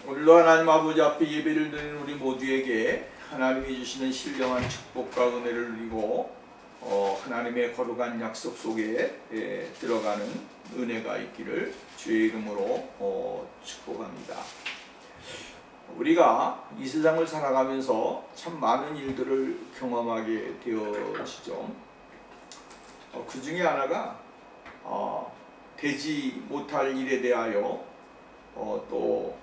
오늘도 하나님 아버지 앞에 예배를 드리는 우리 모두에게 하나님이 주시는 신령한 축복과 은혜를 누리고 하나님의 거룩한 약속 속에 들어가는 은혜가 있기를 주의 이름으로 축복합니다. 우리가 이 세상을 살아가면서 참 많은 일들을 경험하게 되어지죠. 그 중에 하나가 되지 못할 일에 대하여 또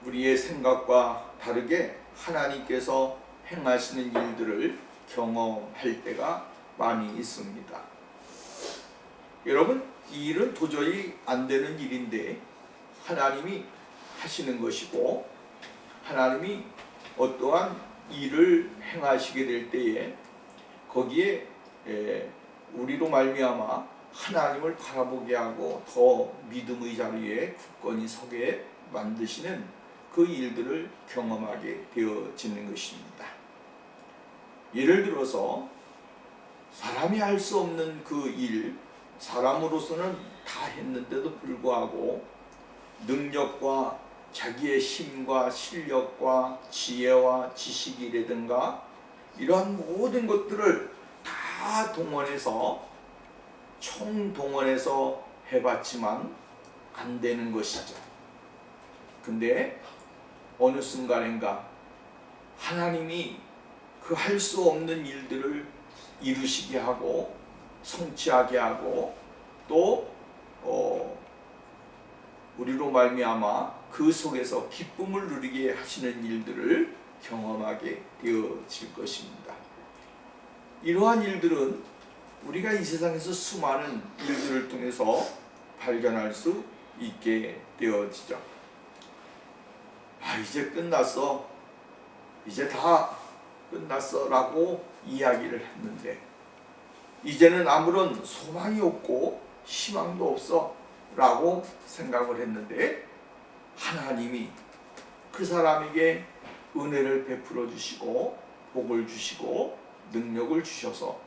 우리의 생각과 다르게 하나님께서 행하시는 일들을 경험할 때가 많이 있습니다. 여러분, 이 일은 도저히 안 되는 일인데 하나님이 하시는 것이고, 하나님이 어떠한 일을 행하시게 될 때에 거기에 우리로 말미암아 하나님을 바라보게 하고 더 믿음의 자리에 굳건히 서게 만드시는 그 일들을 경험하게 되어지는 것입니다. 예를 들어서 사람이 할 수 없는 그 일, 사람으로서는 다 했는데도 불구하고 능력과 자기의 힘과 실력과 지혜와 지식이라든가 이러한 모든 것들을 다 동원해서 총동원해서 해봤지만 안 되는 것이죠. 근데 어느 순간인가 하나님이 그 할 수 없는 일들을 이루시게 하고 성취하게 하고 또 우리로 말미암아 그 속에서 기쁨을 누리게 하시는 일들을 경험하게 되어질 것입니다. 이러한 일들은 우리가 이 세상에서 수많은 일들을 통해서 발견할 수 있게 되어지죠. 이제 끝났어, 이제 다 끝났어 라고 이야기를 했는데 이제는 아무런 소망이 없고 희망도 없어 라고 생각을 했는데 하나님이 그 사람에게 은혜를 베풀어 주시고 복을 주시고 능력을 주셔서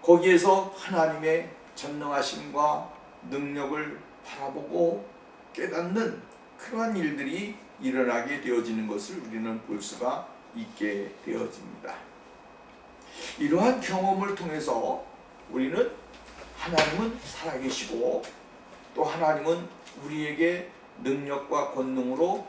거기에서 하나님의 전능하심과 능력을 바라보고 깨닫는 그러한 일들이 일어나게 되어지는 것을 우리는 볼 수가 있게 되어집니다. 이러한 경험을 통해서 우리는 하나님은 살아계시고 또 하나님은 우리에게 능력과 권능으로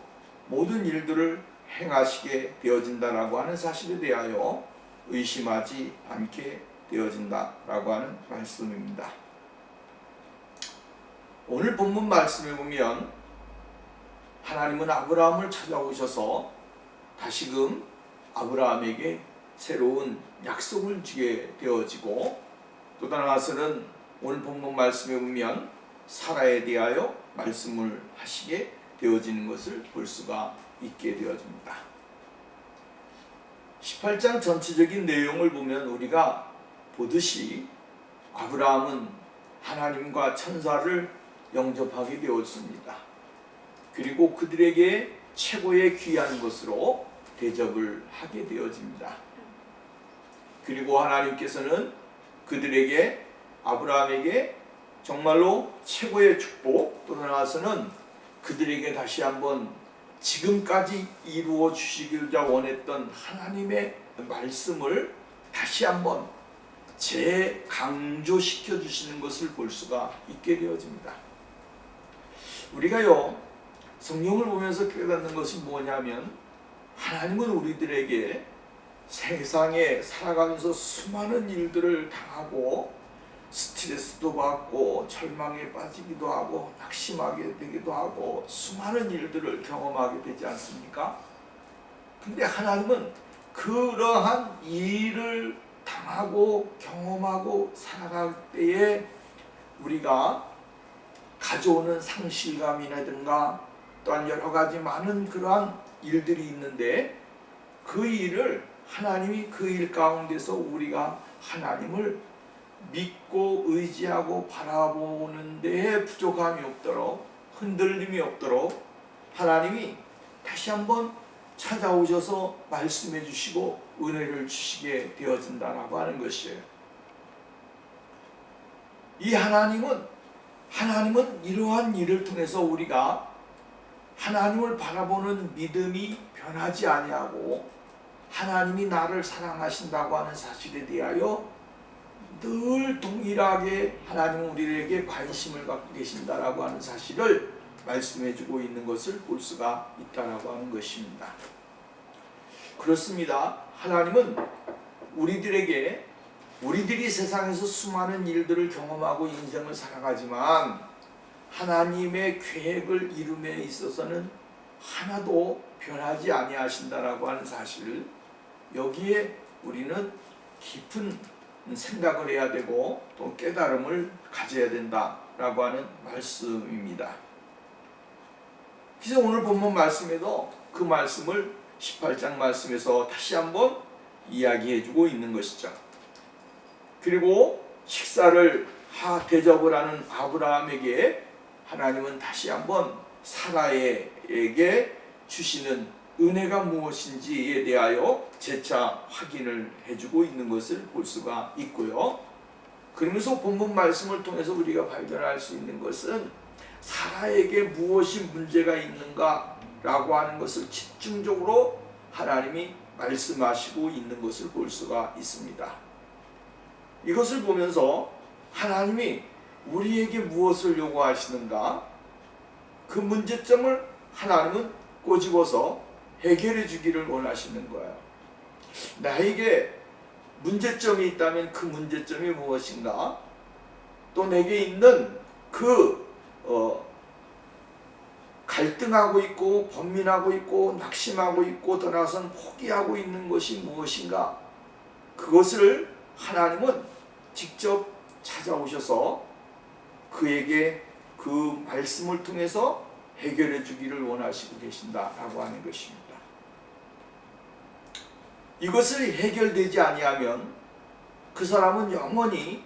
모든 일들을 행하시게 되어진다라고 하는 사실에 대하여 의심하지 않게 되어진다라고 하는 말씀입니다. 오늘 본문 말씀에 보면 하나님은 아브라함을 찾아오셔서 다시금 아브라함에게 새로운 약속을 주게 되어지고 또 다른 하나는 오늘 본문 말씀에 보면 사라에 대하여 말씀을 하시게 되어지는 것을 볼 수가 있게 되어집니다. 18장 전체적인 내용을 보면 우리가 보듯이 아브라함은 하나님과 천사를 영접하게 되었습니다. 그리고 그들에게 최고의 귀한 것으로 대접을 하게 되어집니다. 그리고 하나님께서는 그들에게 아브라함에게 정말로 최고의 축복 또 하나서는 그들에게 다시 한번 지금까지 이루어 주시고자 원했던 하나님의 말씀을 다시 한번 재강조시켜 주시는 것을 볼 수가 있게 되어집니다. 우리가요 성경을 보면서 깨닫는 것이 뭐냐면 하나님은 우리들에게 세상에 살아가면서 수많은 일들을 당하고 스트레스도 받고 절망에 빠지기도 하고 낙심하게 되기도 하고 수많은 일들을 경험하게 되지 않습니까? 근데 하나님은 그러한 일을 당하고 경험하고 살아갈 때에 우리가 가져오는 상실감이라든가 또한 여러 가지 많은 그러한 일들이 있는데 그 일을 하나님이 그 일 가운데서 우리가 하나님을 믿고 의지하고 바라보는 데에 부족함이 없도록 흔들림이 없도록 하나님이 다시 한번 찾아오셔서 말씀해 주시고 은혜를 주시게 되어진다라고 하는 것이에요. 이 하나님은 이러한 일을 통해서 우리가 하나님을 바라보는 믿음이 변하지 아니하고 하나님이 나를 사랑하신다고 하는 사실에 대하여 늘 동일하게 하나님은 우리에게 관심을 갖고 계신다라고 하는 사실을 말씀해주고 있는 것을 볼 수가 있다라고 하는 것입니다. 그렇습니다. 하나님은 우리들이 세상에서 수많은 일들을 경험하고 인생을 살아가지만 하나님의 계획을 이룸에 있어서는 하나도 변하지 아니하신다라고 하는 사실을 여기에 우리는 깊은 생각을 해야 되고 또 깨달음을 가져야 된다라고 하는 말씀입니다. 그래서 오늘 본문 말씀에도 그 말씀을 18장 말씀에서 다시 한번 이야기해주고 있는 것이죠. 그리고 식사를 대접을 하는 아브라함에게 하나님은 다시 한번 사라에게 주시는 은혜가 무엇인지에 대하여 재차 확인을 해주고 있는 것을 볼 수가 있고요. 그러면서 본문 말씀을 통해서 우리가 발견할 수 있는 것은 사라에게 무엇이 문제가 있는가라고 하는 것을 집중적으로 하나님이 말씀하시고 있는 것을 볼 수가 있습니다. 이것을 보면서 하나님이 우리에게 무엇을 요구하시는가? 그 문제점을 하나님은 꼬집어서 해결해 주기를 원하시는 거예요. 나에게 문제점이 있다면 그 문제점이 무엇인가? 또 내게 있는 그 갈등하고 있고 번민하고 있고 낙심하고 있고 더 나아가서는 포기하고 있는 것이 무엇인가? 그것을 하나님은 직접 찾아오셔서 그에게 그 말씀을 통해서 해결해 주기를 원하시고 계신다라고 하는 것입니다. 이것을 해결되지 아니하면 그 사람은 영원히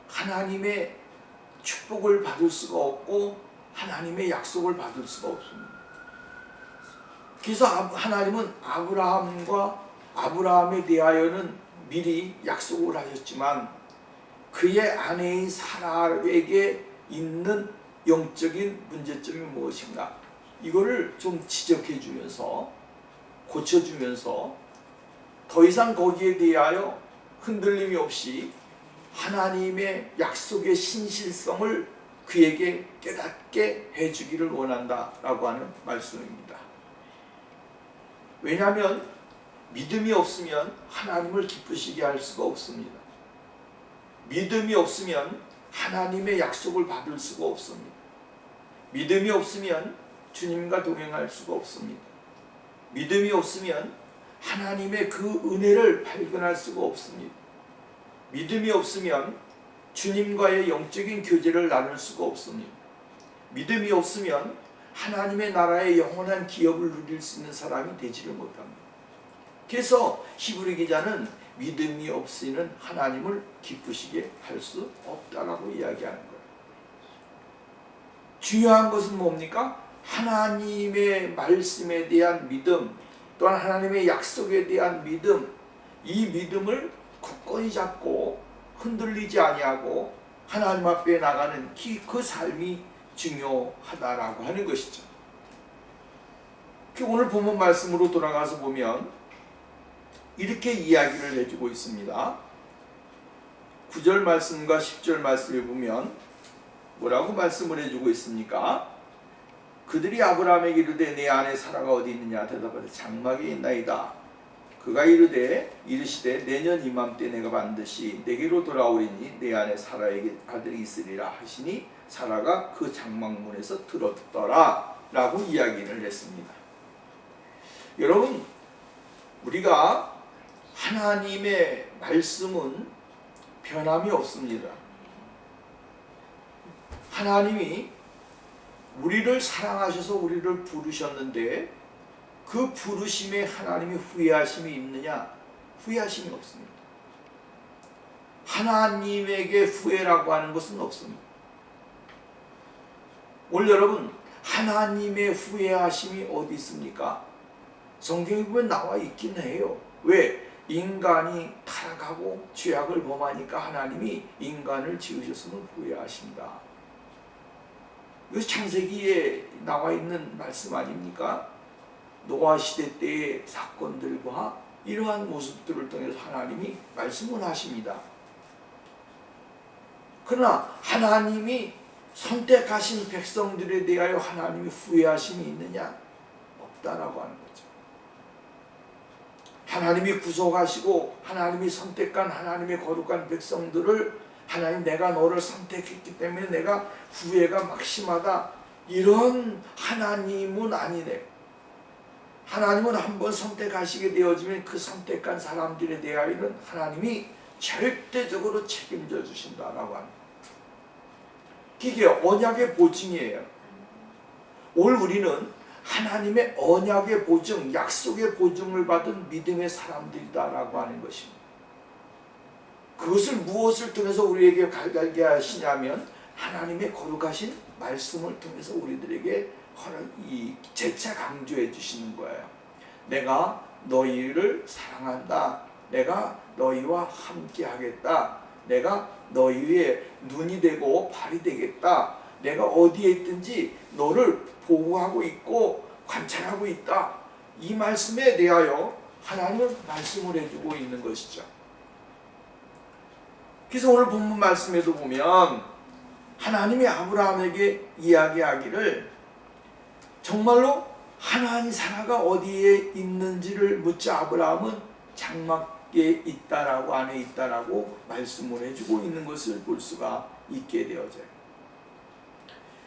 하나님의 축복을 받을 수가 없고 하나님의 약속을 받을 수가 없습니다. 그래서 하나님은 아브라함에 대하여는 미리 약속을 하셨지만 그의 아내인 사라에게 있는 영적인 문제점이 무엇인가? 이거를 좀 지적해 주면서 고쳐주면서 더 이상 거기에 대하여 흔들림이 없이 하나님의 약속의 신실성을 그에게 깨닫게 해주기를 원한다라고 하는 말씀입니다. 왜냐하면 믿음이 없으면 하나님을 기쁘시게 할 수가 없습니다. 믿음이 없으면 하나님의 약속을 받을 수가 없습니다. 믿음이 없으면 주님과 동행할 수가 없습니다. 믿음이 없으면 하나님의 그 은혜를 발견할 수가 없습니다. 믿음이 없으면 주님과의 영적인 교제를 나눌 수가 없습니다. 믿음이 없으면 하나님의 나라의 영원한 기업을 누릴 수 있는 사람이 되지를 못합니다. 그래서 히브리 기자는 믿음이 없이는 하나님을 기쁘시게 할 수 없다라고 이야기하는 거예요. 중요한 것은 뭡니까? 하나님의 말씀에 대한 믿음, 또한 하나님의 약속에 대한 믿음, 이 믿음을 굳건히 잡고 흔들리지 아니하고 하나님 앞에 나가는 그 삶이 중요하다라고 하는 것이죠. 오늘 본문 말씀으로 돌아가서 보면 이렇게 이야기를 해주고 있습니다. 9절 말씀과 10절 말씀을 보면 뭐라고 말씀을 해주고 있습니까? 그들이 아브라함에게 이르되 내 아내 사라가 어디 있느냐 대답하되 장막에 있나이다. 그가 이르시되 내년 이맘때 내가 반드시 내게로 돌아오리니 내 아내 사라에게 아들이 있으리라 하시니 사라가 그 장막문에서 들었더라 라고 이야기를 했습니다. 여러분, 우리가 하나님의 말씀은 변함이 없습니다. 하나님이 우리를 사랑하셔서 우리를 부르셨는데 그 부르심에 하나님이 후회하심이 있느냐? 후회하심이 없습니다. 하나님에게 후회라고 하는 것은 없습니다. 오늘 여러분, 하나님의 후회하심이 어디 있습니까? 성경에 보면 나와 있긴 해요. 왜? 인간이 타락하고 죄악을 범하니까 하나님이 인간을 지으셨으면 후회하신다. 이거 창세기에 나와 있는 말씀 아닙니까? 노아 시대 때의 사건들과 이러한 모습들을 통해서 하나님이 말씀을 하십니다. 그러나 하나님이 선택하신 백성들에 대하여 하나님이 후회하심이 있느냐? 없다라고 하는 거죠. 하나님이 구속하시고 하나님이 선택한 하나님의 거룩한 백성들을 하나님 내가 너를 선택했기 때문에 내가 후회가 막심하다, 이런 하나님은 아니네. 하나님은 한번 선택하시게 되어지면 그 선택한 사람들에 대하여는 하나님이 절대적으로 책임져 주신다라고 합니다. 이게 언약의 보증이에요. 오늘 우리는 하나님의 언약의 보증, 약속의 보증을 받은 믿음의 사람들이다라고 하는 것입니다. 그것을 무엇을 통해서 우리에게 알게 하시냐면 하나님의 거룩하신 말씀을 통해서 우리들에게 재차 강조해 주시는 거예요. 내가 너희를 사랑한다. 내가 너희와 함께 하겠다. 내가 너희의 눈이 되고 발이 되겠다. 내가 어디에 있든지 너를 보호하고 있고 관찰하고 있다. 이 말씀에 대하여 하나님은 말씀을 해주고 있는 것이죠. 그래서 오늘 본문 말씀에도 보면 하나님이 아브라함에게 이야기하기를 정말로 하나님 사라가 어디에 있는지를 묻자 아브라함은 장막에 있다라고, 안에 있다라고 말씀을 해주고 있는 것을 볼 수가 있게 되어져요.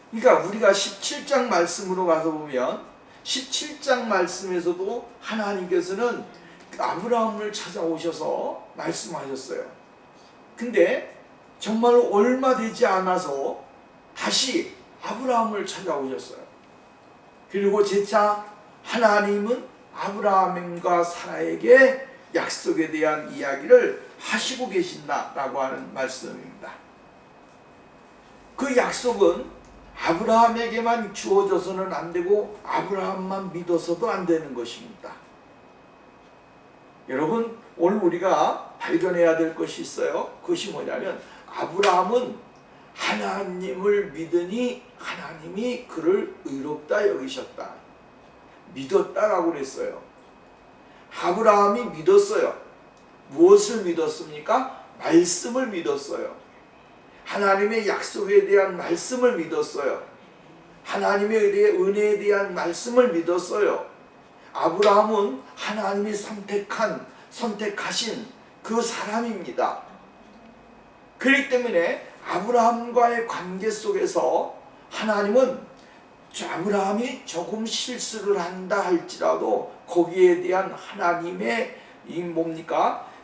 그러니까 우리가 17장 말씀으로 가서 보면 17장 말씀에서도 하나님께서는 아브라함을 찾아오셔서 말씀하셨어요. 근데 정말로 얼마 되지 않아서 다시 아브라함을 찾아오셨어요. 그리고 재차 하나님은 아브라함과 사라에게 약속에 대한 이야기를 하시고 계신다라고 하는 말씀입니다. 그 약속은 아브라함에게만 주어져서는 안 되고 아브라함만 믿어서도 안 되는 것입니다. 여러분, 오늘 우리가 발견해야 될 것이 있어요. 그것이 뭐냐면 아브라함은 하나님을 믿으니 하나님이 그를 의롭다 여기셨다. 믿었다라고 그랬어요. 아브라함이 믿었어요. 무엇을 믿었습니까? 말씀을 믿었어요. 하나님의 약속에 대한 말씀을 믿었어요. 하나님의 은혜에 대한 말씀을 믿었어요. 아브라함은 하나님이 선택하신 그 사람입니다. 그렇기 때문에 아브라함과의 관계 속에서 하나님은 아브라함이 조금 실수를 한다 할지라도 거기에 대한 하나님의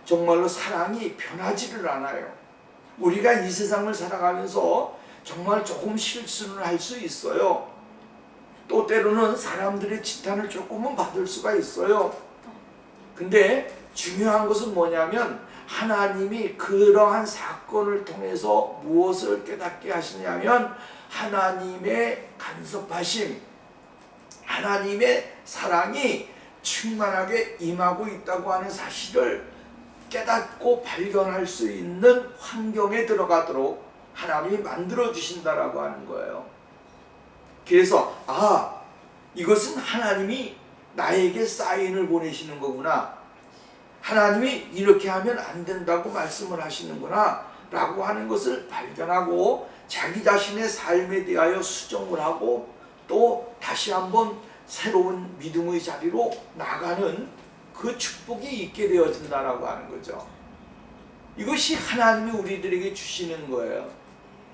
정말로 사랑이 변하지를 않아요. 우리가 이 세상을 살아가면서 정말 조금 실수를 할 수 있어요. 또 때로는 사람들의 지탄을 조금은 받을 수가 있어요. 근데 중요한 것은 뭐냐면 하나님이 그러한 사건을 통해서 무엇을 깨닫게 하시냐면 하나님의 간섭하심, 하나님의 사랑이 충만하게 임하고 있다고 하는 사실을 깨닫고 발견할 수 있는 환경에 들어가도록 하나님이 만들어 주신다라고 하는 거예요. 그래서 이것은 하나님이 나에게 사인을 보내시는 거구나. 하나님이 이렇게 하면 안 된다고 말씀을 하시는구나 라고 하는 것을 발견하고 자기 자신의 삶에 대하여 수정을 하고 또 다시 한번 새로운 믿음의 자리로 나가는 그 축복이 있게 되어진다라고 하는 거죠. 이것이 하나님이 우리들에게 주시는 거예요.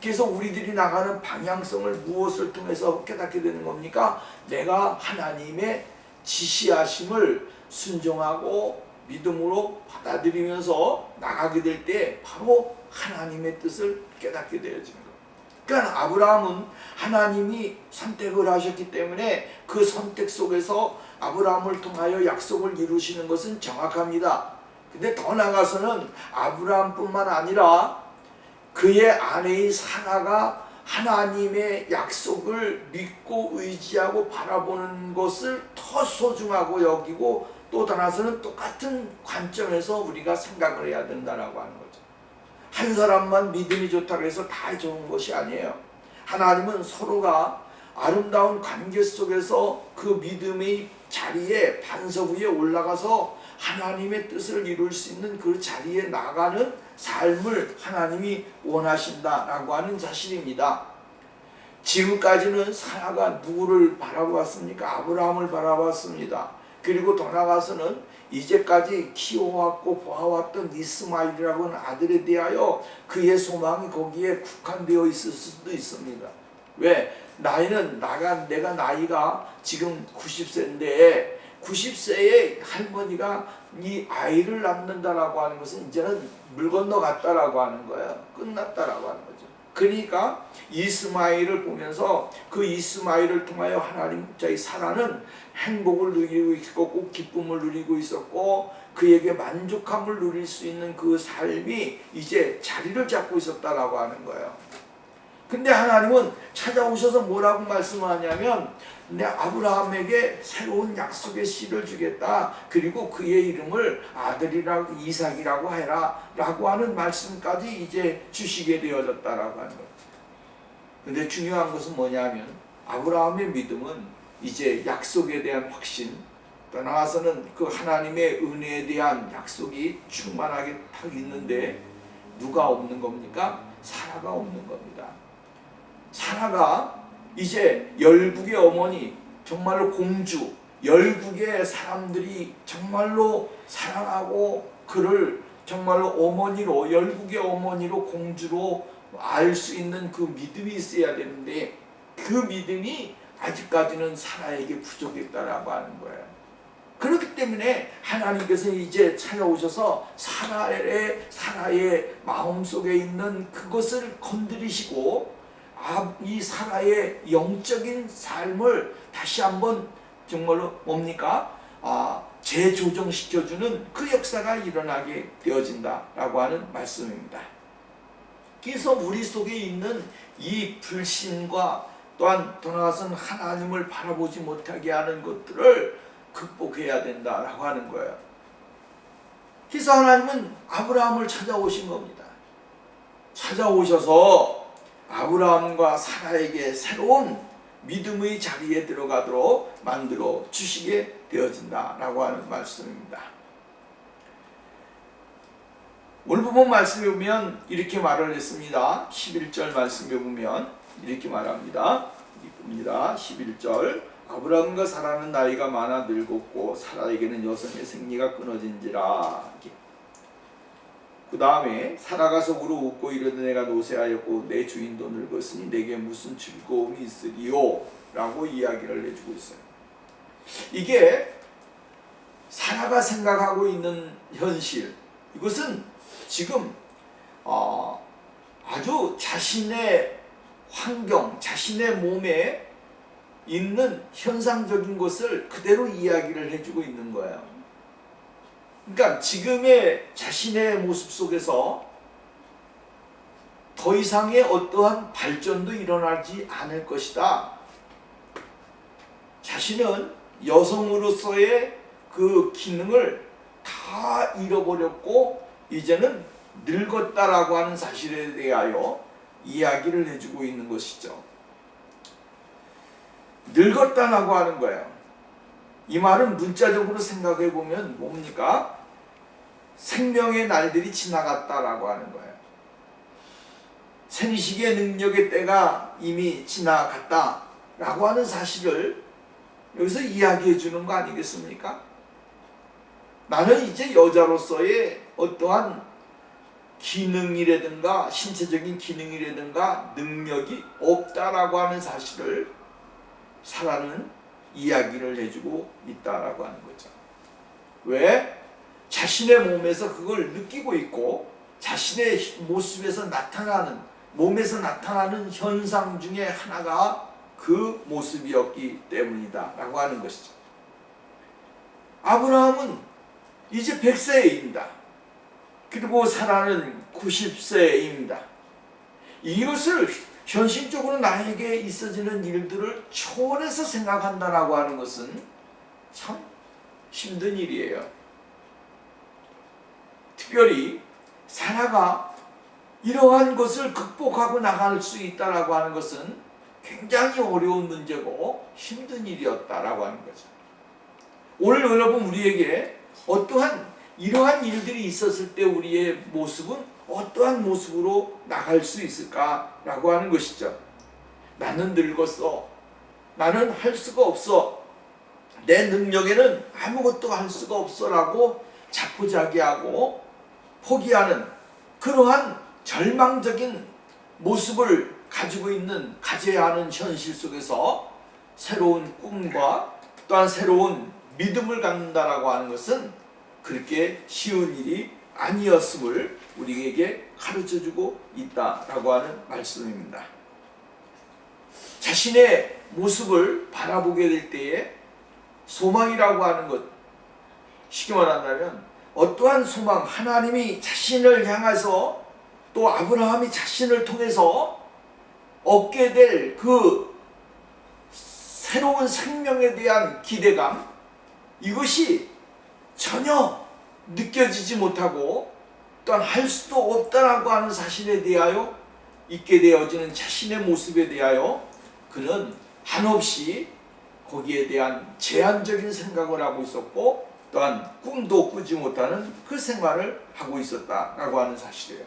그래서 우리들이 나가는 방향성을 무엇을 통해서 깨닫게 되는 겁니까? 내가 하나님의 지시하심을 순종하고 믿음으로 받아들이면서 나가게 될 때 바로 하나님의 뜻을 깨닫게 되어지는 거예요. 그러니까 아브라함은 하나님이 선택을 하셨기 때문에 그 선택 속에서 아브라함을 통하여 약속을 이루시는 것은 정확합니다. 근데 더 나아가서는 아브라함뿐만 아니라 그의 아내인 사라가 하나님의 약속을 믿고 의지하고 바라보는 것을 더 소중하고 여기고 또 하나서는 똑같은 관점에서 우리가 생각을 해야 된다라고 하는 거죠. 한 사람만 믿음이 좋다고 해서 다 좋은 것이 아니에요. 하나님은 서로가 아름다운 관계 속에서 그 믿음의 자리에 반석 위에 올라가서 하나님의 뜻을 이룰 수 있는 그 자리에 나가는 삶을 하나님이 원하신다라고 하는 사실입니다. 지금까지는 사라가 누구를 바라보았습니까? 아브라함을 바라봤습니다. 그리고 더 나아가서는 이제까지 키워왔고 보아왔던 이스마엘이라고 하는 아들에 대하여 그의 소망이 거기에 국한되어 있을 수도 있습니다. 왜? 내가 나이가 지금 90세인데 90세의 할머니가 이 아이를 낳는다라고 하는 것은 이제는 물 건너갔다라고 하는 거예요. 끝났다라고 하는 거죠. 그러니까 이스마엘을 보면서 그 이스마엘을 통하여 하나님 자의 사라는 행복을 누리고 있었고 기쁨을 누리고 있었고 그에게 만족함을 누릴 수 있는 그 삶이 이제 자리를 잡고 있었다라고 하는 거예요. 근데 하나님은 찾아오셔서 뭐라고 말씀하냐면 내 아브라함에게 새로운 약속의 씨를 주겠다. 그리고 그의 이름을 아들이라고 이삭이라고 해라 라고 하는 말씀까지 이제 주시게 되어졌다라고 하는 거예요. 근데 중요한 것은 뭐냐면 아브라함의 믿음은 이제 약속에 대한 확신, 떠나가서는 그 하나님의 은혜에 대한 약속이 충만하게 딱 있는데 누가 없는 겁니까? 사라가 없는 겁니다. 사라가 이제 열국의 어머니, 정말로 공주, 열국의 사람들이 정말로 사랑하고 그를 정말로 어머니로, 열국의 어머니로, 공주로 알 수 있는 그 믿음이 있어야 되는데 그 믿음이 아직까지는 사라에게 부족했다라고 하는 거예요. 그렇기 때문에 하나님께서 이제 찾아오셔서 사라의 마음속에 있는 그것을 건드리시고 이 사라의 영적인 삶을 다시 한번 정말로 뭡니까? 재조정시켜주는 그 역사가 일어나게 되어진다라고 하는 말씀입니다. 그래서 우리 속에 있는 이 불신과 또한 더 나아가서는 하나님을 바라보지 못하게 하는 것들을 극복해야 된다라고 하는 거예요. 그래서 하나님은 아브라함을 찾아오신 겁니다. 찾아오셔서 아브라함과 사라에게 새로운 믿음의 자리에 들어가도록 만들어 주시게 되어진다라고 하는 말씀입니다. 오늘 본문 말씀에 보면 이렇게 말을 했습니다. 11절 말씀에 보면 이렇게 말합니다. 이쁩니다. 11절 아브라함과 사라는 나이가 많아 늙었고 사라에게는 여성의 생리가 끊어진지라. 그 다음에 사라가 속으로 웃고 이르되 내가 노쇠하였고 내 주인도 늙었으니 내게 무슨 즐거움이 있으리요? 라고 이야기를 해주고 있어요. 이게 사라가 생각하고 있는 현실, 이것은 지금 아주 자신의 환경, 자신의 몸에 있는 현상적인 것을 그대로 이야기를 해주고 있는 거예요. 그러니까 지금의 자신의 모습 속에서 더 이상의 어떠한 발전도 일어나지 않을 것이다. 자신은 여성으로서의 그 기능을 다 잃어버렸고 이제는 늙었다라고 하는 사실에 대하여 이야기를 해주고 있는 것이죠. 늙었다라고 하는 거예요. 이 말은 문자적으로 생각해 보면 뭡니까? 생명의 날들이 지나갔다라고 하는 거예요. 생식의 능력의 때가 이미 지나갔다라고 하는 사실을 여기서 이야기해 주는 거 아니겠습니까? 나는 이제 여자로서의 어떠한 기능이라든가 신체적인 기능이라든가 능력이 없다라고 하는 사실을 사라는 이야기를 해주고 있다라고 하는 거죠. 왜? 자신의 몸에서 그걸 느끼고 있고 자신의 모습에서 나타나는, 몸에서 나타나는 현상 중에 하나가 그 모습이었기 때문이다 라고 하는 것이죠. 아브라함은 이제 100세입니다. 그리고 사라는 90세입니다. 이것을 현실적으로 나에게 있어지는 일들을 초월해서 생각한다라고 하는 것은 참 힘든 일이에요. 특별히 사라가 이러한 것을 극복하고 나갈 수 있다라고 하는 것은 굉장히 어려운 문제고 힘든 일이었다라고 하는 거죠. 오늘 여러분 우리에게 어떠한 이러한 일들이 있었을 때 우리의 모습은 어떠한 모습으로 나갈 수 있을까라고 하는 것이죠. 나는 늙었어. 나는 할 수가 없어. 내 능력에는 아무것도 할 수가 없어라고 자포자기하고 포기하는 그러한 절망적인 모습을 가져야 하는 현실 속에서 새로운 꿈과 또한 새로운 믿음을 갖는다라고 하는 것은 그렇게 쉬운 일이 아니었음을 우리에게 가르쳐주고 있다라고 하는 말씀입니다. 자신의 모습을 바라보게 될 때에 소망이라고 하는 것, 쉽게 말한다면 어떠한 소망, 하나님이 자신을 향해서 또 아브라함이 자신을 통해서 얻게 될 그 새로운 생명에 대한 기대감, 이것이 전혀 느껴지지 못하고 또한 할 수도 없다라고 하는 사실에 대하여 있게 되어지는 자신의 모습에 대하여 그는 한없이 거기에 대한 제한적인 생각을 하고 있었고 또한 꿈도 꾸지 못하는 그 생활을 하고 있었다라고 하는 사실이에요.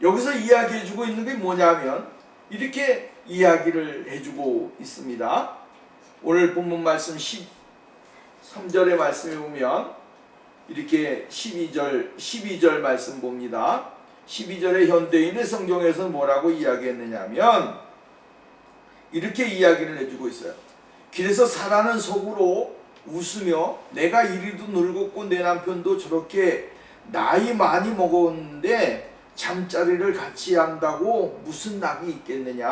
여기서 이야기해주고 있는 게 뭐냐면 이렇게 이야기를 해주고 있습니다. 오늘 본문 말씀 13절의 말씀에 보면 이렇게 12절 말씀 봅니다. 12절의 현대인의 성경에서 뭐라고 이야기했느냐면 이렇게 이야기를 해주고 있어요. 그래서 사라는 속으로 웃으며 내가 이리도 늙었고 내 남편도 저렇게 나이 많이 먹었는데 잠자리를 같이 한다고 무슨 낙이 있겠느냐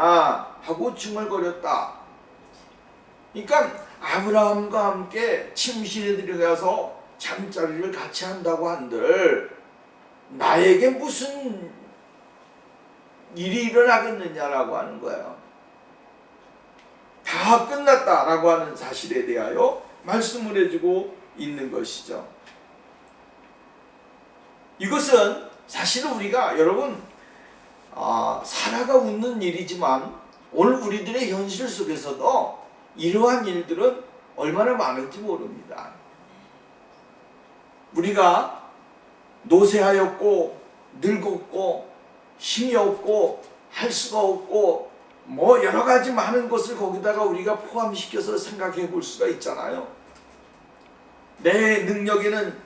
하고 중얼거렸다. 그러니까 아브라함과 함께 침실에 들어가서 잠자리를 같이 한다고 한들 나에게 무슨 일이 일어나겠느냐라고 하는 거예요. 다 끝났다라고 하는 사실에 대하여 말씀을 해주고 있는 것이죠. 이것은 사실은 우리가 여러분 사라가 웃는 일이지만 오늘 우리들의 현실 속에서도 이러한 일들은 얼마나 많은지 모릅니다. 우리가 노쇠하였고 늙었고 힘이 없고 할 수가 없고 뭐 여러 가지 많은 것을 거기다가 우리가 포함시켜서 생각해 볼 수가 있잖아요. 내 능력에는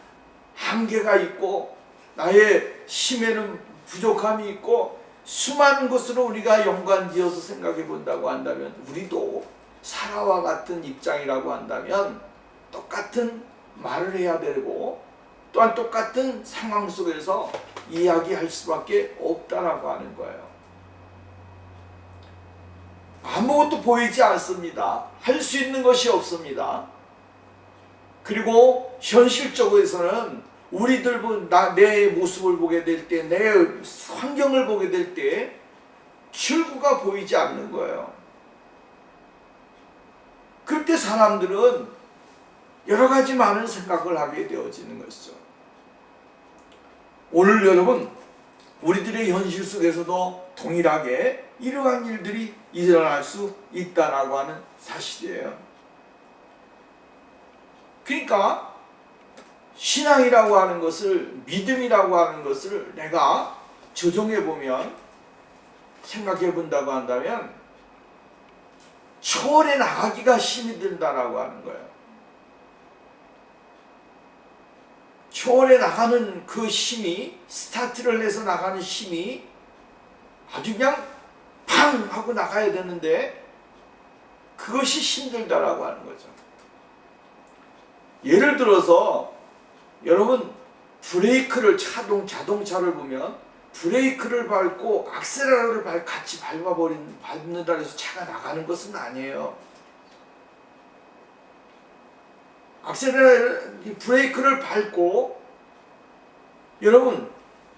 한계가 있고 나의 힘에는 부족함이 있고 수많은 것으로 우리가 연관지어서 생각해 본다고 한다면 우리도 사라와 같은 입장이라고 한다면 똑같은 말을 해야 되고 또한 똑같은 상황 속에서 이야기할 수밖에 없다라고 하는 거예요. 아무것도 보이지 않습니다. 할 수 있는 것이 없습니다. 그리고 현실적으로서는 우리들 내 모습을 보게 될 때, 내 환경을 보게 될 때 출구가 보이지 않는 거예요. 그때 사람들은 여러 가지 많은 생각을 하게 되어지는 것이죠. 오늘 여러분 우리들의 현실 속에서도 동일하게 이러한 일들이 일어날 수 있다라고 하는 사실이에요. 그러니까 신앙이라고 하는 것을, 믿음이라고 하는 것을 내가 조정해 보면, 생각해 본다고 한다면 초월해 나가기가 힘이 든다라고 하는 거예요. 초월해 나가는 그 힘이, 스타트를 해서 나가는 힘이 아주 그냥 팡 하고 나가야 되는데 그것이 힘들다라고 하는 거죠. 예를 들어서 여러분 브레이크를 자동차를 보면 브레이크를 밟고 악셀러를 같이 밟는다 해서 차가 나가는 것은 아니에요. 브레이크를 밟고 여러분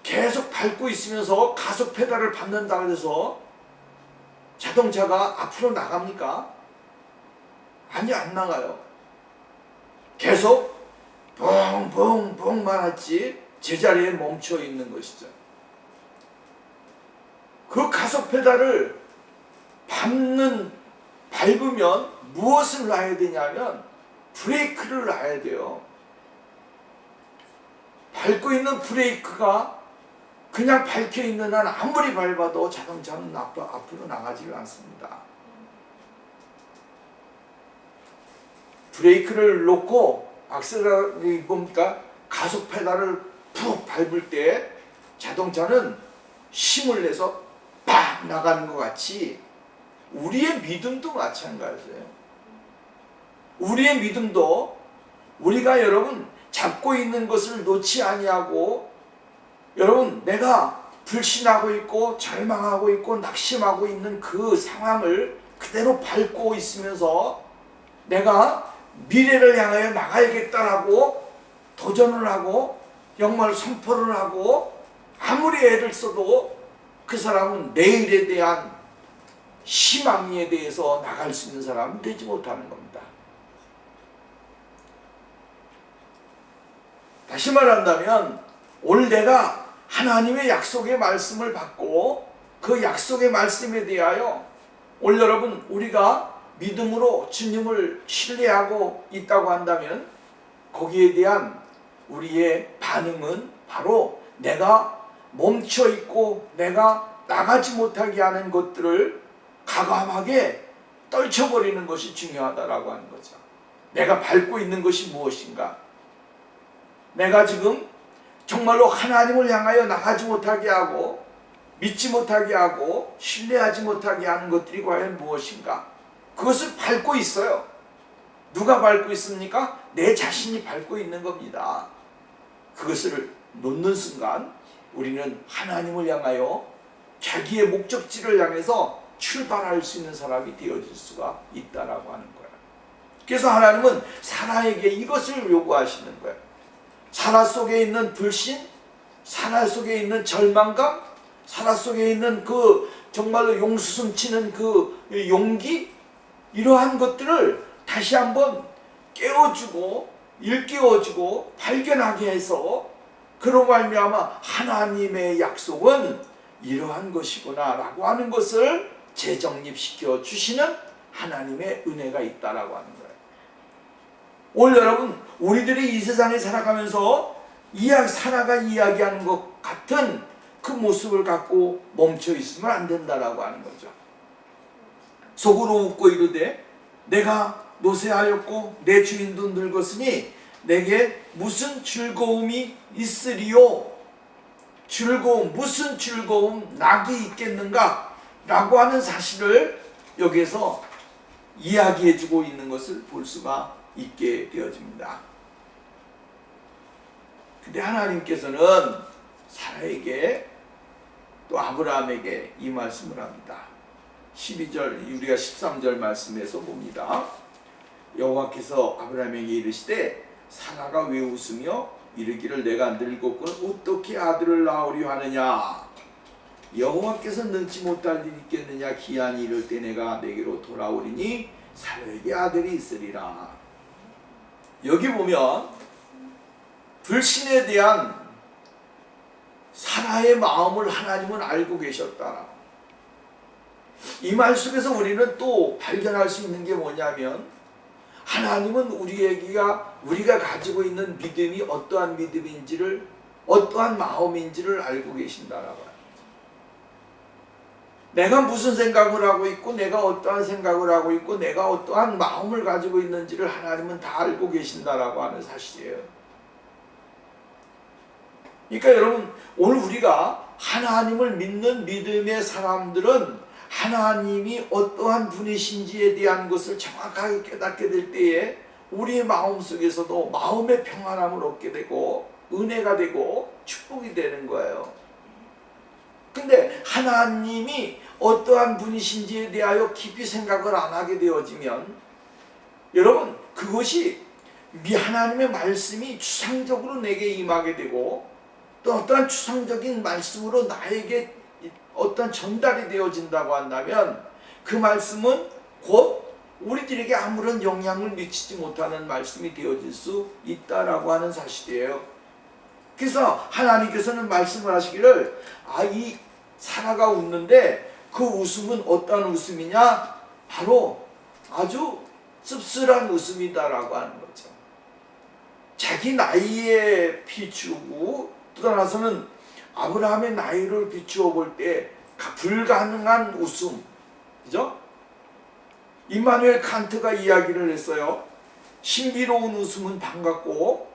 계속 밟고 있으면서 가속 페달을 밟는다 해서 자동차가 앞으로 나갑니까? 아니, 안 나가요. 계속 붕붕붕만 하지 제자리에 멈춰 있는 것이죠. 그 가속 페달을 밟으면 무엇을 놔야 되냐면 브레이크를 놔야 돼요. 밟고 있는 브레이크가 그냥 박혀 있는 한 아무리 밟아도 자동차는 앞으로 나가지를 않습니다. 브레이크를 놓고 악셀러를 뭡니까? 가속 페달을 푹 밟을 때 자동차는 힘을 내서 팍 나가는 것 같이 우리의 믿음도 마찬가지예요. 우리의 믿음도 우리가 여러분 잡고 있는 것을 놓지 아니하고 여러분 내가 불신하고 있고 절망하고 있고 낙심하고 있는 그 상황을 그대로 밟고 있으면서 내가 미래를 향하여 나가야겠다라고 도전을 하고 정말 선포를 하고 아무리 애를 써도 그 사람은 내일에 대한 희망에 대해서 나갈 수 있는 사람은 되지 못하는 겁니다. 다시 말한다면 오늘 내가 하나님의 약속의 말씀을 받고 그 약속의 말씀에 대하여 오늘 여러분 우리가 믿음으로 주님을 신뢰하고 있다고 한다면 거기에 대한 우리의 반응은 바로 내가 멈춰 있고 내가 나가지 못하게 하는 것들을 과감하게 떨쳐버리는 것이 중요하다라고 하는 거죠. 내가 밟고 있는 것이 무엇인가? 내가 지금 정말로 하나님을 향하여 나가지 못하게 하고 믿지 못하게 하고 신뢰하지 못하게 하는 것들이 과연 무엇인가? 그것을 밟고 있어요. 누가 밟고 있습니까? 내 자신이 밟고 있는 겁니다. 그것을 놓는 순간 우리는 하나님을 향하여 자기의 목적지를 향해서 출발할 수 있는 사람이 되어질 수가 있다라고 하는 거예요. 그래서 하나님은 사라에게 이것을 요구하시는 거예요. 사라 속에 있는 불신, 사라 속에 있는 절망감, 사라 속에 있는 그 정말로 용수숨 치는 그 용기, 이러한 것들을 다시 한번 깨워주고 일깨워주고 발견하게 해서 그로 말미암아 하나님의 약속은 이러한 것이구나 라고 하는 것을 재정립시켜 주시는 하나님의 은혜가 있다라고 하는 거예요. 오늘 여러분 우리들이 이 세상에 살아가면서 사라가 이야기하는 것 같은 그 모습을 갖고 멈춰 있으면 안 된다라고 하는 거죠. 속으로 웃고 이르되 내가 노쇠하였고 내 주인도 늙었으니 내게 무슨 즐거움이 있으리요? 무슨 즐거움 낙이 있겠는가? 라고 하는 사실을 여기에서 이야기해주고 있는 것을 볼 수가 있게 되어집니다. 근데 하나님께서는 사라에게 또 아브라함에게 이 말씀을 합니다. 12절 우리가 13절 말씀에서 봅니다. 여호와께서 아브라함에게 이르시되 사라가 왜 웃으며 이르기를 내가 늙었거늘 어떻게 아들을 낳으려 하느냐? 여호와께서 능치 못할 일이 있겠느냐? 기한이 이를 때 내가 내게로 돌아오리니 사라에게 아들이 있으리라. 여기 보면 불신에 대한 사라의 마음을 하나님은 알고 계셨다. 이 말 속에서 우리는 또 발견할 수 있는 게 뭐냐면 하나님은 우리가 가지고 있는 믿음이 어떠한 믿음인지를 어떠한 마음인지를 알고 계신다라고 하는 거죠. 내가 무슨 생각을 하고 있고 내가 어떠한 생각을 하고 있고 내가 어떠한 마음을 가지고 있는지를 하나님은 다 알고 계신다라고 하는 사실이에요. 그러니까 여러분 오늘 우리가 하나님을 믿는 믿음의 사람들은 하나님이 어떠한 분이신지에 대한 것을 정확하게 깨닫게 될 때에 우리의 마음속에서도 마음의 평안함을 얻게 되고 은혜가 되고 축복이 되는 거예요. 근데 하나님이 어떠한 분이신지에 대하여 깊이 생각을 안 하게 되어지면 여러분 그것이 하나님의 말씀이 추상적으로 내게 임하게 되고 또 어떠한 추상적인 말씀으로 나에게 어떤 전달이 되어진다고 한다면 그 말씀은 곧 우리들에게 아무런 영향을 미치지 못하는 말씀이 되어질 수 있다라고 하는 사실이에요. 그래서 하나님께서는 말씀을 하시기를 이 사라가 웃는데 그 웃음은 어떤 웃음이냐? 바로 아주 씁쓸한 웃음이다라고 하는 거죠. 자기 나이에 비추고 또 따라서는 아브라함의 나이를 비추어 볼 때 불가능한 웃음, 그죠? 임마누엘 칸트가 이야기를 했어요. 신비로운 웃음은 반갑고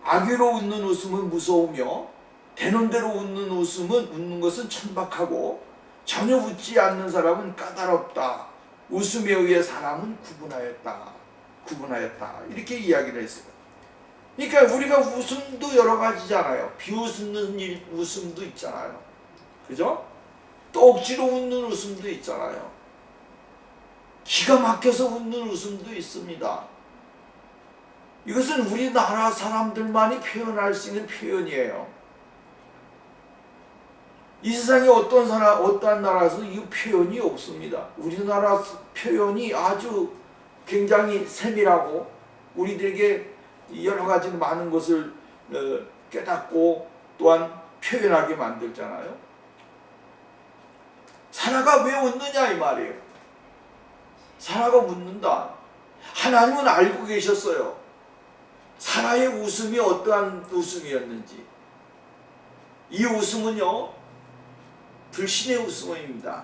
악의로 웃는 웃음은 무서우며 되는 대로 웃는 것은 천박하고 전혀 웃지 않는 사람은 까다롭다. 웃음에 의해 사람은 구분하였다. 이렇게 이야기를 했어요. 그러니까 우리가 웃음도 여러 가지잖아요. 비웃는 웃음도 있잖아요. 그죠? 또 억지로 웃는 웃음도 있잖아요. 기가 막혀서 웃는 웃음도 있습니다. 이것은 우리나라 사람들만이 표현할 수 있는 표현이에요. 이 세상에 어떠한 나라에서도 이 표현이 없습니다. 우리나라 표현이 아주 굉장히 세밀하고 우리들에게 여러 가지 많은 것을 깨닫고 또한 표현하게 만들잖아요. 사라가 왜 웃느냐 이 말이에요. 사라가 웃는다. 하나님은 알고 계셨어요. 사라의 웃음이 어떠한 웃음이었는지. 이 웃음은요, 불신의 웃음입니다.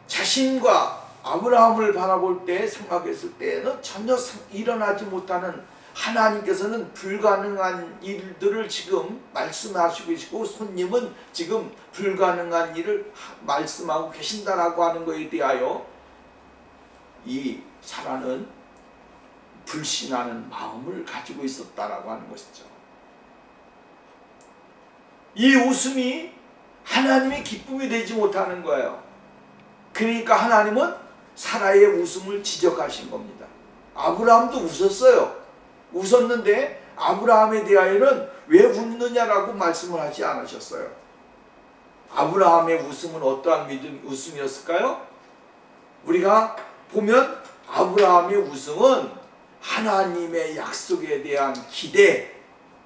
자신과 아브라함을 바라볼 때 생각했을 때는 전혀 일어나지 못하는 하나님께서는 불가능한 일들을 지금 말씀하시고 계시고 손님은 지금 불가능한 일을 말씀하고 계신다라고 하는 것에 대하여 이 사라는 불신하는 마음을 가지고 있었다라고 하는 것이죠. 이 웃음이 하나님의 기쁨이 되지 못하는 거예요. 그러니까 하나님은 사라의 웃음을 지적하신 겁니다. 아브라함도 웃었어요. 웃었는데 아브라함에 대하여는 왜 웃느냐라고 말씀을 하지 않으셨어요. 아브라함의 웃음은 어떠한 웃음이었을까요? 우리가 보면 아브라함의 웃음은 하나님의 약속에 대한 기대,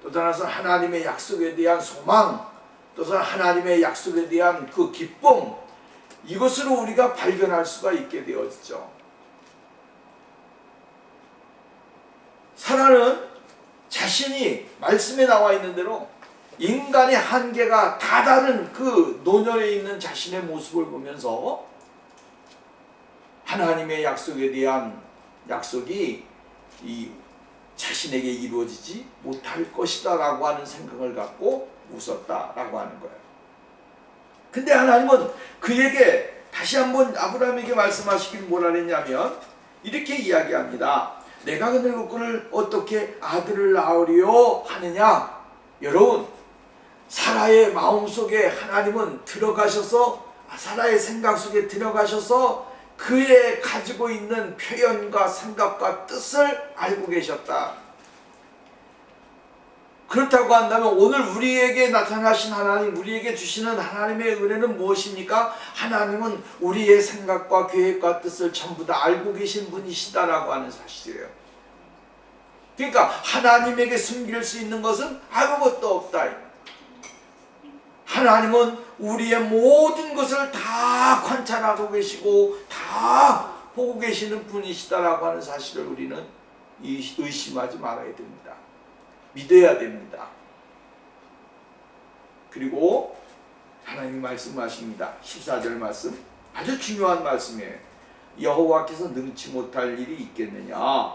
또 따라서 하나님의 약속에 대한 소망, 또 하나님의 약속에 대한 그 기쁨, 이것으로 우리가 발견할 수가 있게 되었죠. 사라는 자신이 말씀에 나와 있는 대로 인간의 한계가 다다른 그 노년에 있는 자신의 모습을 보면서 하나님의 약속에 대한 약속이 이 자신에게 이루어지지 못할 것이다 라고 하는 생각을 갖고 웃었다라고 하는 거예요. 근데 하나님은 그에게 다시 한번 아브라함에게 말씀하시길 뭐라 했냐면 이렇게 이야기합니다. 내가 그를 어떻게 아들을 낳으려 하느냐. 여러분, 사라의 마음속에 하나님은 들어가셔서, 사라의 생각 속에 들어가셔서 그의 가지고 있는 표현과 생각과 뜻을 알고 계셨다. 그렇다고 한다면 오늘 우리에게 나타나신 하나님, 우리에게 주시는 하나님의 은혜는 무엇입니까? 하나님은 우리의 생각과 계획과 뜻을 전부 다 알고 계신 분이시다라고 하는 사실이에요. 그러니까 하나님에게 숨길 수 있는 것은 아무것도 없다. 하나님은 우리의 모든 것을 다 관찰하고 계시고 다 보고 계시는 분이시다라고 하는 사실을 우리는 의심하지 말아야 됩니다. 믿어야 됩니다. 그리고 하나님이 말씀하십니다. 14절 말씀, 아주 중요한 말씀이에요. 여호와께서 능치 못할 일이 있겠느냐.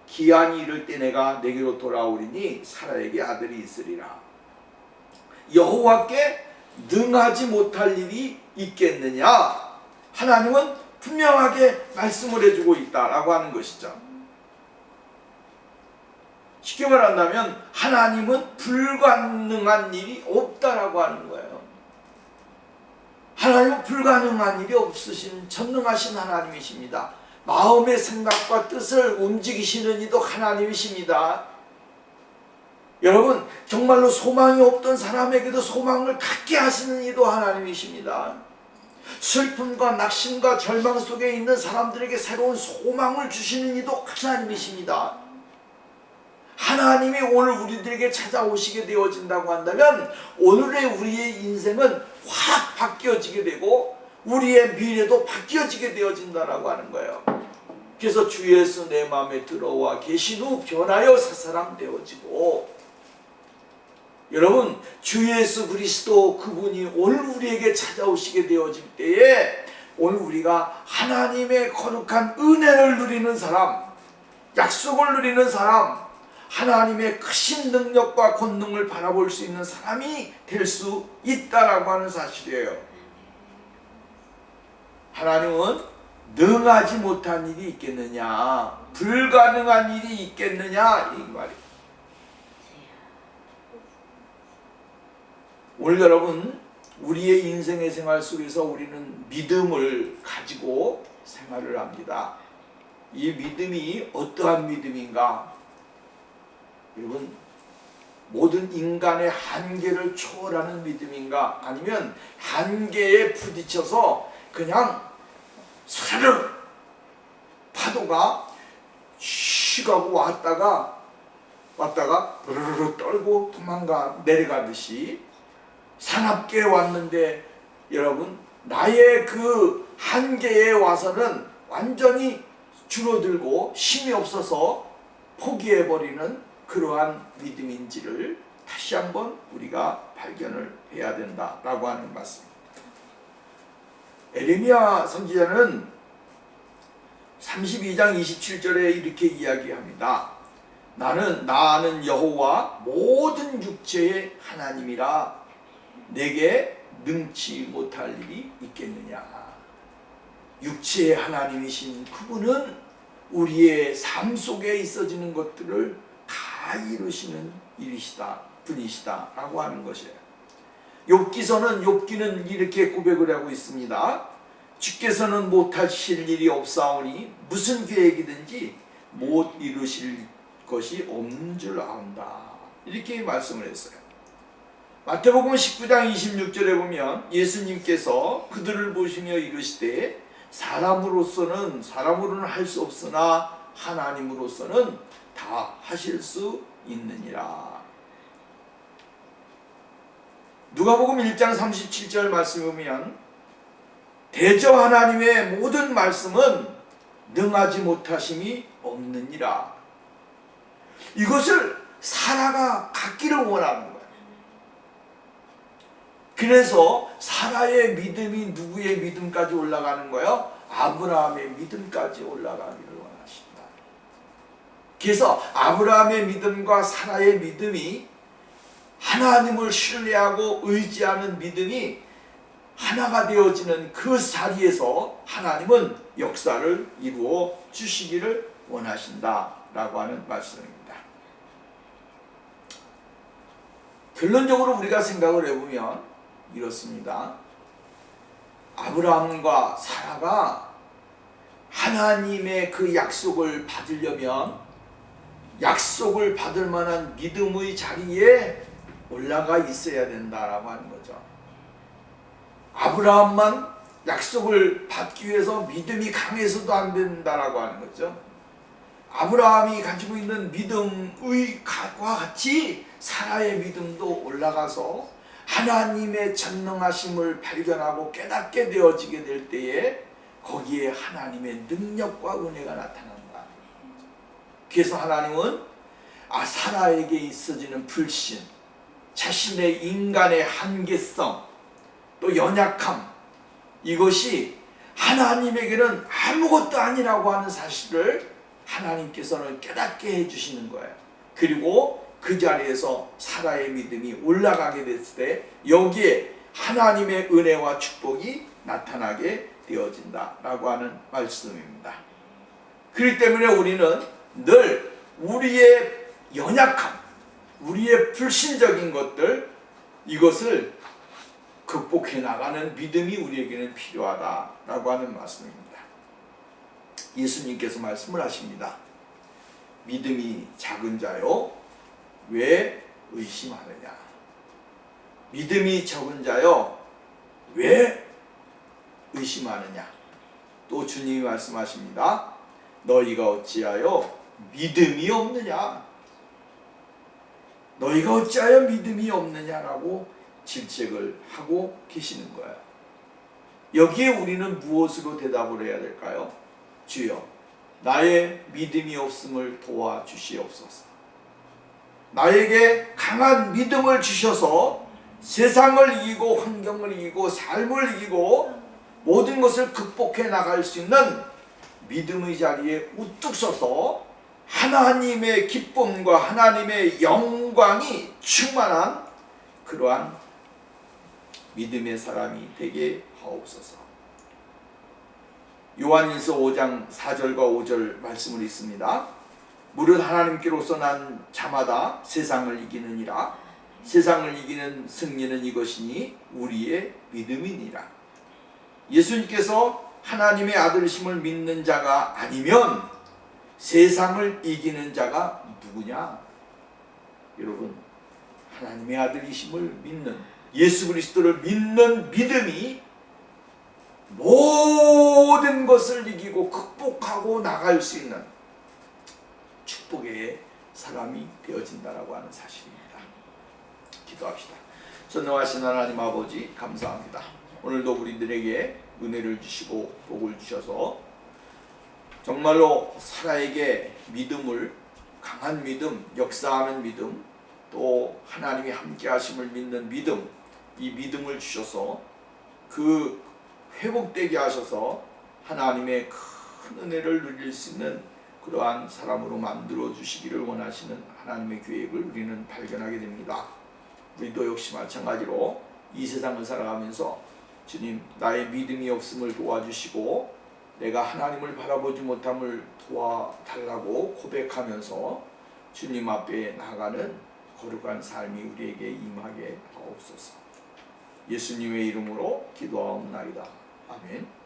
기한이 이를 때 내가 내게로 돌아오리니 사라에게 아들이 있으리라. 여호와께 능하지 못할 일이 있겠느냐. 하나님은 분명하게 말씀을 해주고 있다라고 하는 것이죠. 쉽게 말한다면 하나님은 불가능한 일이 없다라고 하는 거예요. 하나님은 불가능한 일이 없으신 전능하신 하나님이십니다. 마음의 생각과 뜻을 움직이시는 이도 하나님이십니다. 여러분, 정말로 소망이 없던 사람에게도 소망을 갖게 하시는 이도 하나님이십니다. 슬픔과 낙심과 절망 속에 있는 사람들에게 새로운 소망을 주시는 이도 하나님이십니다. 하나님이 오늘 우리들에게 찾아오시게 되어진다고 한다면 오늘의 우리의 인생은 확 바뀌어지게 되고 우리의 미래도 바뀌어지게 되어진다라고 하는 거예요. 그래서 주 예수 내 마음에 들어와 계신 후 변하여 새 사람 되어지고, 여러분 주 예수 그리스도 그분이 오늘 우리에게 찾아오시게 되어질 때에 오늘 우리가 하나님의 거룩한 은혜를 누리는 사람, 약속을 누리는 사람, 하나님의 크신 능력과 권능을 바라볼 수 있는 사람이 될 수 있다라고 하는 사실이에요. 하나님은 능하지 못한 일이 있겠느냐, 불가능한 일이 있겠느냐, 이 말이에요. 오늘 여러분 우리의 인생의 생활 속에서 우리는 믿음을 가지고 생활을 합니다. 이 믿음이 어떠한 믿음인가? 여러분, 모든 인간의 한계를 초월하는 믿음인가? 아니면 한계에 부딪혀서 그냥 사르르 파도가 쉬가고 왔다가 부르르 떨고 내려가듯이 사납게 왔는데, 여러분 나의 그 한계에 와서는 완전히 줄어들고 힘이 없어서 포기해버리는 그러한 믿음인지를 다시 한번 우리가 발견을 해야 된다라고 하는 말씀입니다. 에레미야 선지자는 32장 27절에 이렇게 이야기합니다. 나는 여호와 모든 육체의 하나님이라 내게 능치 못할 일이 있겠느냐. 육체의 하나님이신 그분은 우리의 삶 속에 있어지는 것들을 다 이루시는 분이시다 라고 하는 것이에요. 욥기는 이렇게 고백을 하고 있습니다. 주께서는 못하실 일이 없사오니 무슨 계획이든지 못 이루실 것이 없는 줄 안다, 이렇게 말씀을 했어요. 마태복음 19장 26절에 보면 예수님께서 그들을 보시며 이르시되 사람으로는 할 수 없으나 하나님으로서는 다 하실 수 있느니라. 누가복음 1장 37절 말씀에 보면 대저 하나님의 모든 말씀은 능하지 못하심이 없느니라. 이것을 사라가 갖기를 원하는 거예요. 그래서 사라의 믿음이 누구의 믿음까지 올라가는 거예요? 아브라함의 믿음까지 올라가기를 원하신다. 그래서 아브라함의 믿음과 사라의 믿음이, 하나님을 신뢰하고 의지하는 믿음이 하나가 되어지는 그 자리에서 하나님은 역사를 이루어 주시기를 원하신다라고 하는 말씀입니다. 결론적으로 우리가 생각을 해보면 이렇습니다. 아브라함과 사라가 하나님의 그 약속을 받으려면 약속을 받을 만한 믿음의 자리에 올라가 있어야 된다라고 하는 거죠. 아브라함만 약속을 받기 위해서 믿음이 강해서도 안 된다라고 하는 거죠. 아브라함이 가지고 있는 믿음과 같이 사라의 믿음도 올라가서 하나님의 전능하심을 발견하고 깨닫게 되어지게 될 때에 거기에 하나님의 능력과 은혜가 나타난다. 그래서 하나님은 사라에게 있어지는 불신, 자신의 인간의 한계성, 또 연약함, 이것이 하나님에게는 아무것도 아니라고 하는 사실을 하나님께서는 깨닫게 해주시는 거예요. 그리고 그 자리에서 사라의 믿음이 올라가게 됐을 때 여기에 하나님의 은혜와 축복이 나타나게 되어진다라고 하는 말씀입니다. 그렇기 때문에 우리는 늘 우리의 연약함, 우리의 불신적인 것들, 이것을 극복해 나가는 믿음이 우리에게는 필요하다라고 하는 말씀입니다. 예수님께서 말씀을 하십니다. 믿음이 작은 자요, 왜 의심하느냐? 믿음이 적은 자요, 왜 의심하느냐? 또 주님이 말씀하십니다. 너희가 어찌하여 믿음이 없느냐? 너희가 어찌하여 믿음이 없느냐라고 질책을 하고 계시는 거예요. 여기에 우리는 무엇으로 대답을 해야 될까요? 주여, 나의 믿음이 없음을 도와주시옵소서. 나에게 강한 믿음을 주셔서 세상을 이기고 환경을 이기고 삶을 이기고 모든 것을 극복해 나갈 수 있는 믿음의 자리에 우뚝 서서 하나님의 기쁨과 하나님의 영광이 충만한 그러한 믿음의 사람이 되게 하옵소서. 요한일서 5장 4절과 5절 말씀을 읽습니다. 무릇 하나님께로서 난 자마다 세상을 이기느니라. 세상을 이기는 승리는 이것이니 우리의 믿음이니라. 예수님께서 하나님의 아들이심을 믿는 자가 아니면 세상을 이기는 자가 누구냐? 여러분, 하나님의 아들이심을 믿는, 예수 그리스도를 믿는 믿음이 모든 것을 이기고 극복하고 나갈 수 있는 축복의 사람이 되어진다라고 하는 사실입니다. 기도합시다. 전능하신 하나님 아버지, 감사합니다. 오늘도 우리들에게 은혜를 주시고 복을 주셔서 정말로 살아에게 믿음을, 강한 믿음, 역사하는 믿음, 또 하나님이 함께 하심을 믿는 믿음, 이 믿음을 주셔서 그 회복되게 하셔서 하나님의 큰 은혜를 누릴 수 있는 그러한 사람으로 만들어 주시기를 원하시는 하나님의 계획을 우리는 발견하게 됩니다. 우리도 역시 마찬가지로 이 세상을 살아가면서 주님, 나의 믿음이 없음을 도와주시고 내가 하나님을 바라보지 못함을 도와달라고 고백하면서 주님 앞에 나가는 거룩한 삶이 우리에게 임하게 하옵소서. 예수님의 이름으로 기도하옵나이다. 아멘.